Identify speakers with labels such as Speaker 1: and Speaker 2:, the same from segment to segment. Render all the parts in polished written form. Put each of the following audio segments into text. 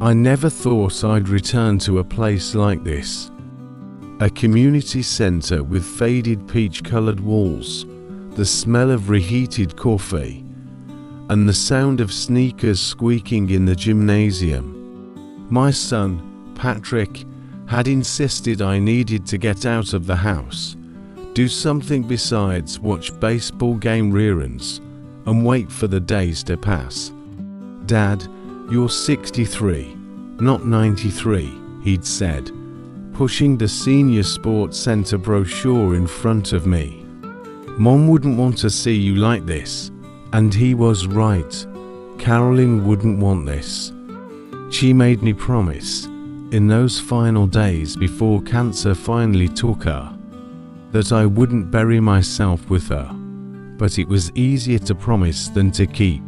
Speaker 1: I never thought I'd return to a place like this. A community centre with faded peach-coloured walls, the smell of reheated coffee, and the sound of sneakers squeaking in the gymnasium. My son, Patrick, had insisted I needed to get out of the house, do something besides watch baseball game reruns, and wait for the days to pass. "Dad, you're 63, not 93, he'd said, pushing the senior sports centre brochure in front of me. Mom wouldn't want to see you like this, and he was right. Carolyn wouldn't want this. She made me promise, in those final days before cancer finally took her, that I wouldn't bury myself with her, but it was easier to promise than to keep.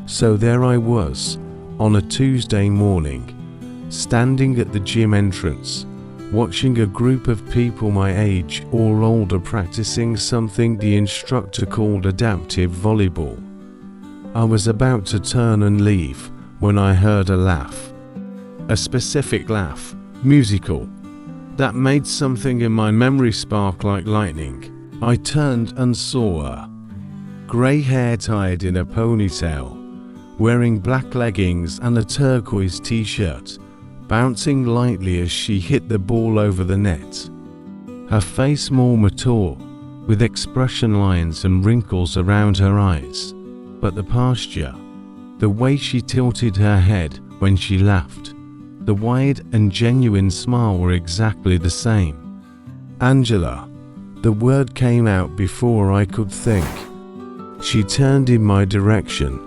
Speaker 1: So there I was, on a Tuesday morning, standing at the gym entrance, watching a group of people my age or older practicing something the instructor called adaptive volleyball. I was about to turn and leave when I heard a laugh. A specific laugh, musical, that made something in my memory spark like lightning. I turned and saw her. Grey hair tied in a ponytail, wearing black leggings and a turquoise t-shirt, bouncing lightly as she hit the ball over the net. Her face more mature, with expression lines and wrinkles around her eyes, but the posture, the way she tilted her head when she laughed, the wide and genuine smile were exactly the same. "Angela," the word came out before I could think. She turned in my direction,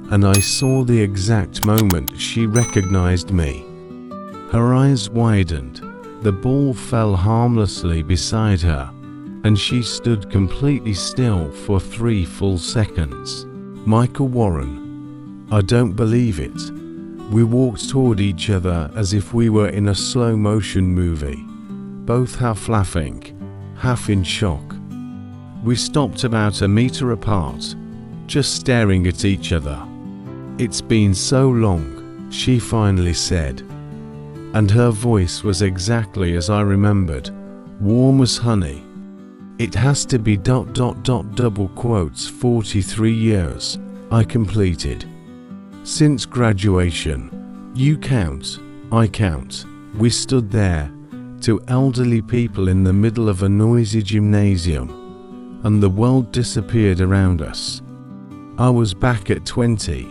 Speaker 1: and I saw the exact moment she recognized me. Her eyes widened, the ball fell harmlessly beside her, and she stood completely still for 3 full seconds. "Michael Warren." I don't believe it. We walked toward each other as if we were in a slow-motion movie, both half laughing, half in shock. We stopped about a meter apart, just staring at each other. "It's been so long," she finally said, and her voice was exactly as I remembered, warm as honey. "It has to be ... double quotes 43 years, I completed. Since graduation. You count, I count." We stood there, 2 elderly people in the middle of a noisy gymnasium, and the world disappeared around us. I was back at 20,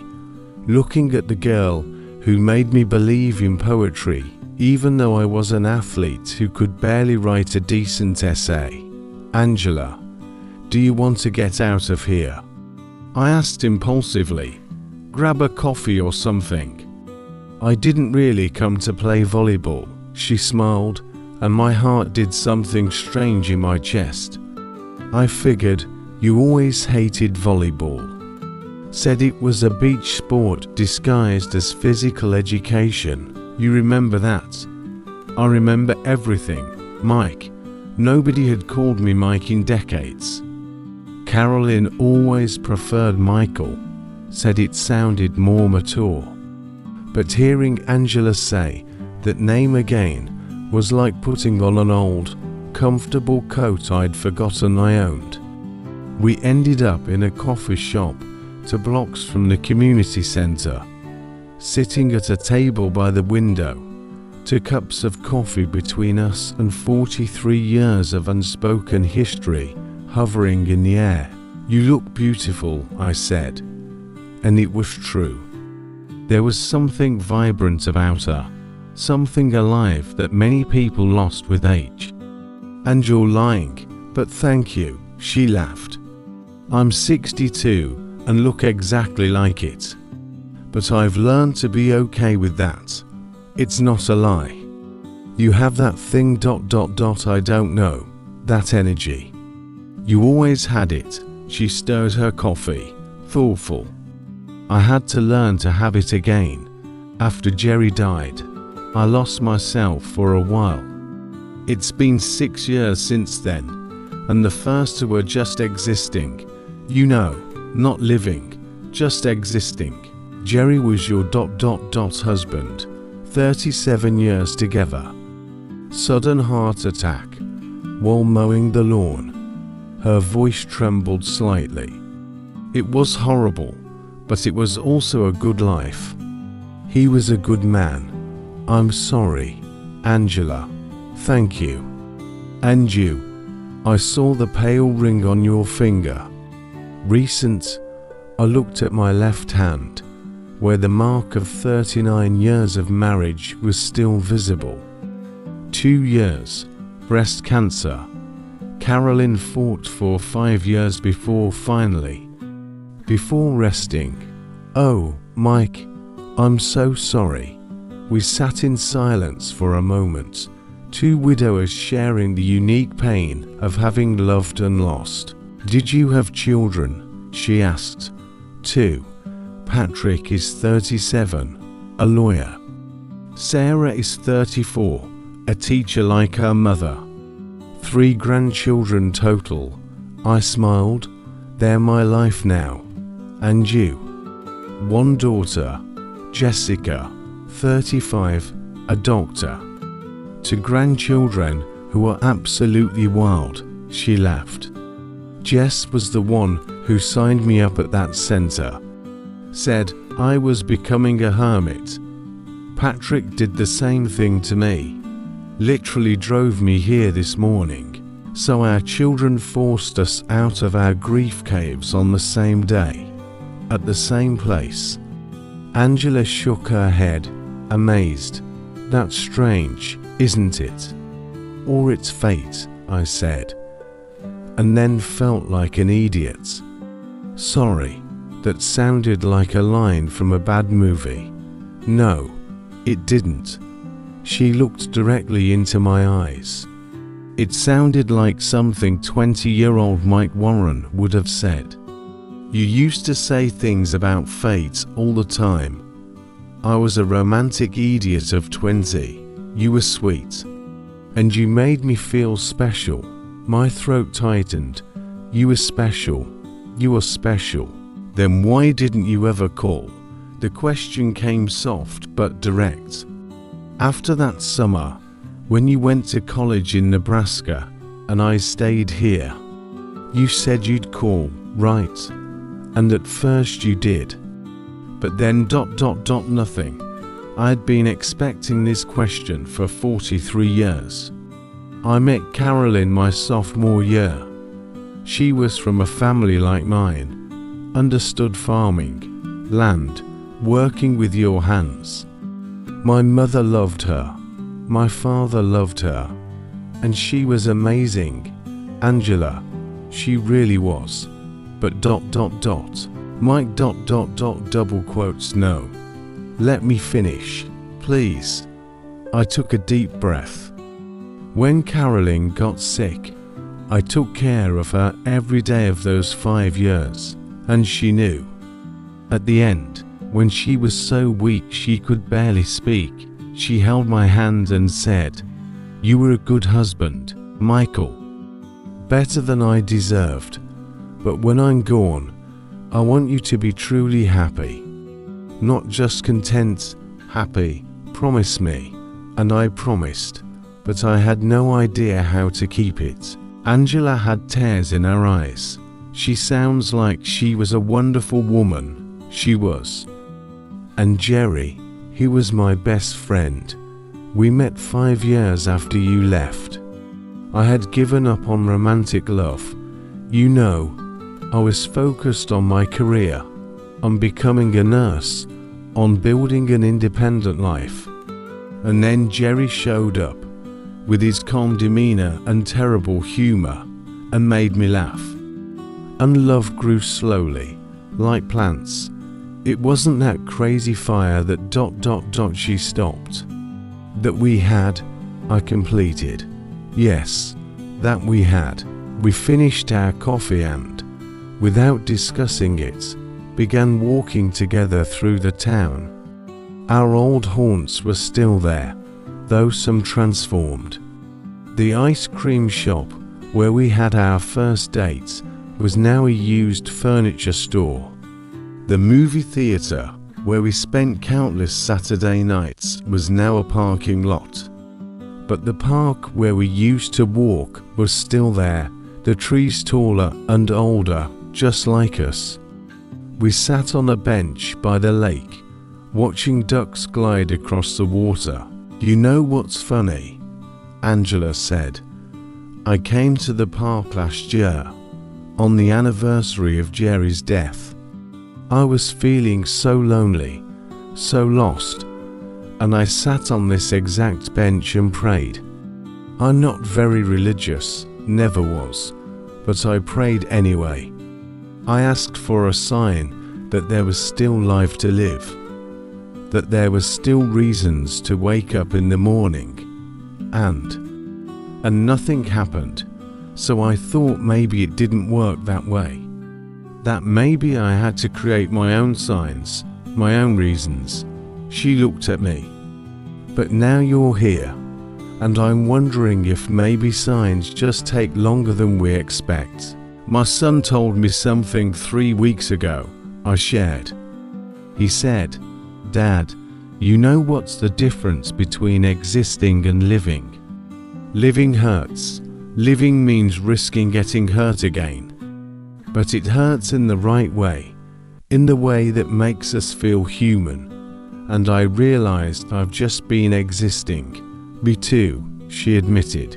Speaker 1: looking at the girl who made me believe in poetry, even though I was an athlete who could barely write a decent essay. "Angela, do you want to get out of here?" I asked impulsively. "Grab a coffee or something." "I didn't really come to play volleyball," she smiled, and my heart did something strange in my chest. "I figured you always hated volleyball. Said it was a beach sport disguised as physical education. You remember that?" "I remember everything, Mike." Nobody had called me Mike in decades. Carolyn always preferred Michael, said it sounded more mature. But hearing Angela say that name again was like putting on an old, comfortable coat I'd forgotten I owned. We ended up in a coffee shop 2 blocks from the community centre, sitting at a table by the window, 2 cups of coffee between us and 43 years of unspoken history hovering in the air. "You look beautiful," I said, and it was true. There was something vibrant about her, something alive that many people lost with age. "And you're lying, but thank you," she laughed. "I'm 62 and look exactly like it. But I've learned to be okay with that. It's not a lie. You have that thing ... I don't know, that energy. You always had it." She stirred her coffee, thoughtful. "I had to learn to have it again. After Jerry died, I lost myself for a while. It's been 6 years since then, and the first 2 were just existing. You know, not living, just existing. Jerry was your husband, 37 years together. Sudden heart attack while mowing the lawn. Her voice trembled slightly. It was horrible, but it was also a good life. He was a good man. I'm sorry, Angela. Thank you. And you. I saw the pale ring on your finger. Recent. I looked at my left hand, where the mark of 39 years of marriage was still visible. 2 years. Breast cancer. Carolyn fought for 5 years before finally. Before resting. Oh, Mike, I'm so sorry. We sat in silence for a moment, two widowers sharing the unique pain of having loved and lost. Did you have children? She asked. 2. Patrick is 37, a lawyer. Sarah is 34, a teacher like her mother. 3 grandchildren total. I smiled. They're my life now. And you? 1 daughter, Jessica, 35, a doctor. 2 grandchildren who are absolutely wild, she laughed. Jess was the one who signed me up at that center. Said I was becoming a hermit. Patrick did the same thing to me. Literally drove me here this morning. So our children forced us out of our grief caves on the same day, at the same place. Angela shook her head, amazed. That's strange, isn't it? Or it's fate, I said, and then felt like an idiot. Sorry, that sounded like a line from a bad movie. No, it didn't. She looked directly into my eyes. It sounded like something 20-year-old Mike Warren would have said. You used to say things about fate all the time. I was a romantic idiot of 20. You were sweet. And you made me feel special. My throat tightened. You were special. You are special. Then why didn't you ever call? The question came soft but direct. After that summer, when you went to college in Nebraska and I stayed here, you said you'd call, right? And at first you did. But then ... nothing. I'd been expecting this question for 43 years. I met Carolyn my sophomore year. She was from a family like mine, understood farming, land, working with your hands. My mother loved her, my father loved her, and she was amazing. Angela, she really was. But ... Mike ... double quotes no. Let me finish, please. I took a deep breath. When Carolyn got sick, I took care of her every day of those 5 years, and she knew. At the end, when she was so weak she could barely speak, she held my hand and said, "You were a good husband, Michael. Better than I deserved. But when I'm gone, I want you to be truly happy. Not just content, happy. Promise me." And I promised, but I had no idea how to keep it. Angela had tears in her eyes. She sounds like she was a wonderful woman. She was. And Jerry, he was my best friend. We met 5 years after you left. I had given up on romantic love. You know, I was focused on my career, on becoming a nurse, on building an independent life. And then Jerry showed up, with his calm demeanor and terrible humor, and made me laugh. And love grew slowly, like plants. It wasn't that crazy fire that ... she stopped. That we had, I completed. Yes, that we had. We finished our coffee and, without discussing it, began walking together through the town. Our old haunts were still there, though some transformed. The ice cream shop where we had our first dates was now a used furniture store. The movie theater where we spent countless Saturday nights, was now a parking lot. But the park where we used to walk was still there, the trees taller and older, just like us. We sat on a bench by the lake, watching ducks glide across the water. "You know what's funny?" Angela said. "I came to the park last year, on the anniversary of Jerry's death. I was feeling so lonely, so lost, and I sat on this exact bench and prayed. I'm not very religious, never was, but I prayed anyway. I asked for a sign that there was still life to live, that there was still reasons to wake up in the morning, and nothing happened, so I thought maybe it didn't work that way. That maybe I had to create my own signs, my own reasons." She looked at me. "But now you're here, and I'm wondering if maybe signs just take longer than we expect. My son told me something 3 weeks ago," I shared. "He said, 'Dad, you know what's the difference between existing and living? Living hurts. Living means risking getting hurt again. But it hurts in the right way, in the way that makes us feel human. And I realized I've just been existing." "Me too," she admitted.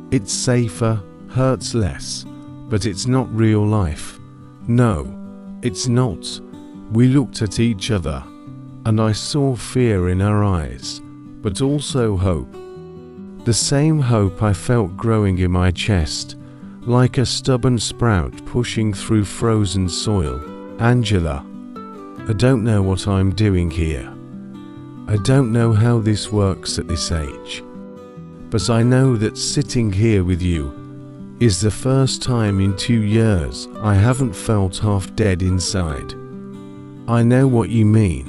Speaker 1: "It's safer, hurts less, but it's not real life." "No, it's not." We looked at each other, and I saw fear in her eyes, but also hope. The same hope I felt growing in my chest, like a stubborn sprout pushing through frozen soil. "Angela, I don't know what I'm doing here. I don't know how this works at this age. But I know that sitting here with you is the first time in 2 years I haven't felt half dead inside. I know what you mean.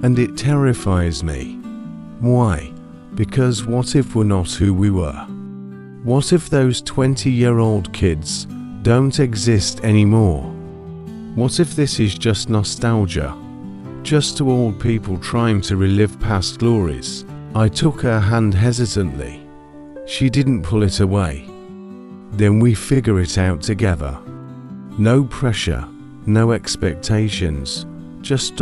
Speaker 1: And it terrifies me. Why? Because what if we're not who we were? What if those 20-year-old kids don't exist anymore? What if this is just nostalgia? Just two old people trying to relive past glories?" I took her hand hesitantly. She didn't pull it away. "Then we figure it out together. No pressure, no expectations, just ...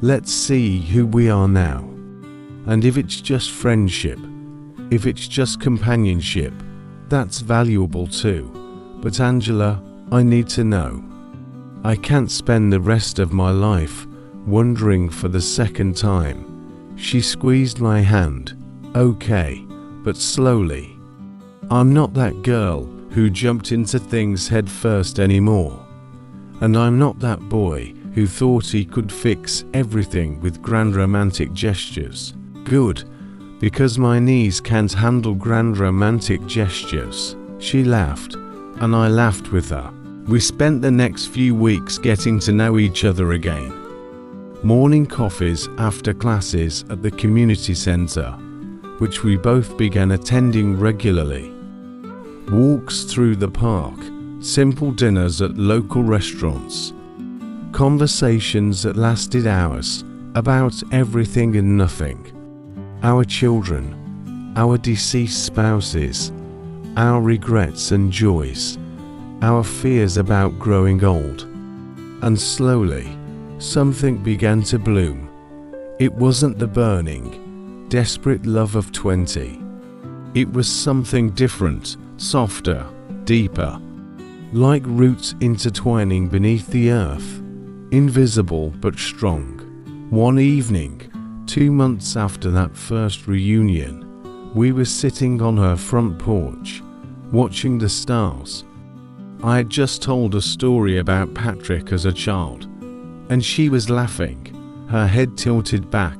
Speaker 1: Let's see who we are now. And if it's just friendship, if it's just companionship, that's valuable too. But Angela, I need to know. I can't spend the rest of my life wondering for the second time." She squeezed my hand. "Okay, but slowly. I'm not that girl who jumped into things head first anymore. And I'm not that boy who thought he could fix everything with grand romantic gestures. Good, because my knees can't handle grand romantic gestures." She laughed, and I laughed with her. We spent the next few weeks getting to know each other again. Morning coffees after classes at the community centre, which we both began attending regularly. Walks through the park, simple dinners at local restaurants. Conversations that lasted hours about everything and nothing. Our children, our deceased spouses, our regrets and joys, our fears about growing old. And slowly, something began to bloom. It wasn't the burning, desperate love of 20. It was something different, softer, deeper, like roots intertwining beneath the earth, invisible but strong. One evening, 2 months after that first reunion, we were sitting on her front porch, watching the stars. I had just told a story about Patrick as a child, and she was laughing, her head tilted back,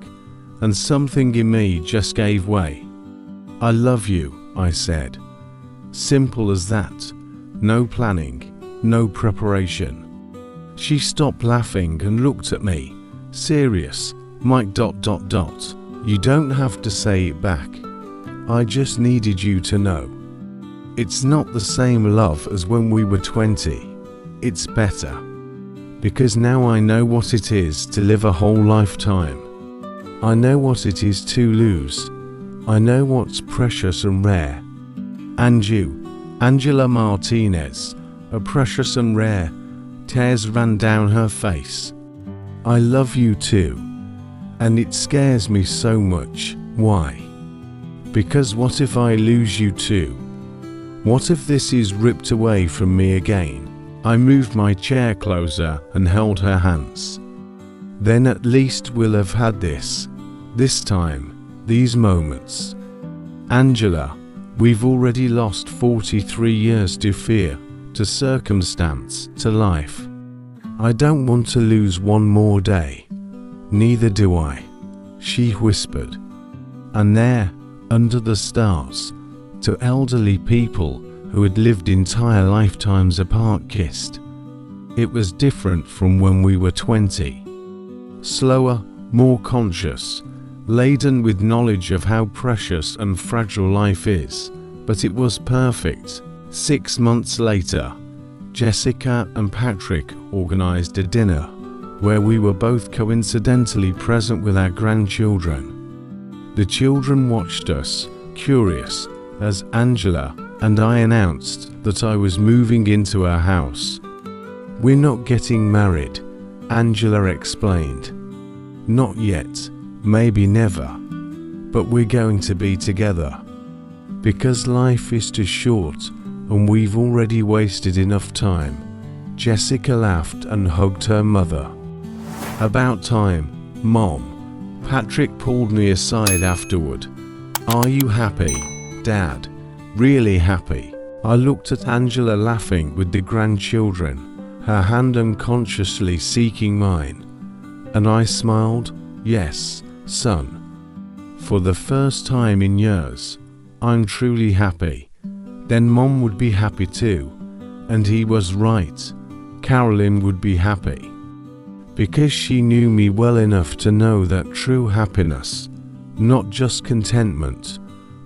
Speaker 1: and something in me just gave way. "I love you," I said. Simple as that. No planning, no preparation. She stopped laughing and looked at me, serious. Mike ... You don't have to say it back. I just needed you to know. It's not the same love as when we were 20. It's better. because now I know what it is to live a whole lifetime. I know what it is to lose. I know what's precious and rare. And you, Angela Martinez, are precious and rare. Tears ran down her face. I love you too. And it scares me so much. Why? Because what if I lose you too? What if this is ripped away from me again? I moved my chair closer and held her hands. Then at least we'll have had this time, these moments. Angela, we've already lost 43 years to fear, to circumstance, to life. I don't want to lose one more day. Neither do I, she whispered. And there, under the stars, two elderly people who had lived entire lifetimes apart kissed. It was different from when we were 20. Slower, more conscious, laden with knowledge of how precious and fragile life is, but it was perfect. 6 months later, Jessica and Patrick organized a dinner where we were both coincidentally present with our grandchildren. The children watched us, curious, as Angela and I announced that I was moving into our house. We're not getting married, Angela explained. Not yet, maybe never, but we're going to be together. Because life is too short and we've already wasted enough time. Jessica laughed and hugged her mother. About time, Mom. Patrick pulled me aside afterward. Are you happy, Dad? Really happy? I looked at Angela laughing with the grandchildren, her hand unconsciously seeking mine. And I smiled, yes, son. For the first time in years, I'm truly happy. Then Mom would be happy too. And he was right. Carolyn would be happy. Because she knew me well enough to know that true happiness, not just contentment,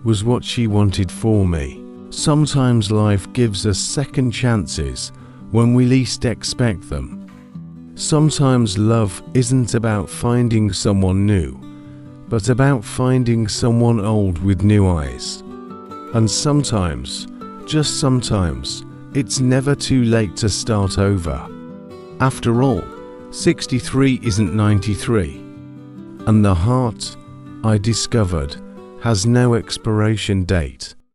Speaker 1: was what she wanted for me. Sometimes life gives us second chances when we least expect them. Sometimes love isn't about finding someone new, but about finding someone old with new eyes. And sometimes, just sometimes, it's never too late to start over. After all, 63 isn't 93. And the heart, I discovered, has no expiration date.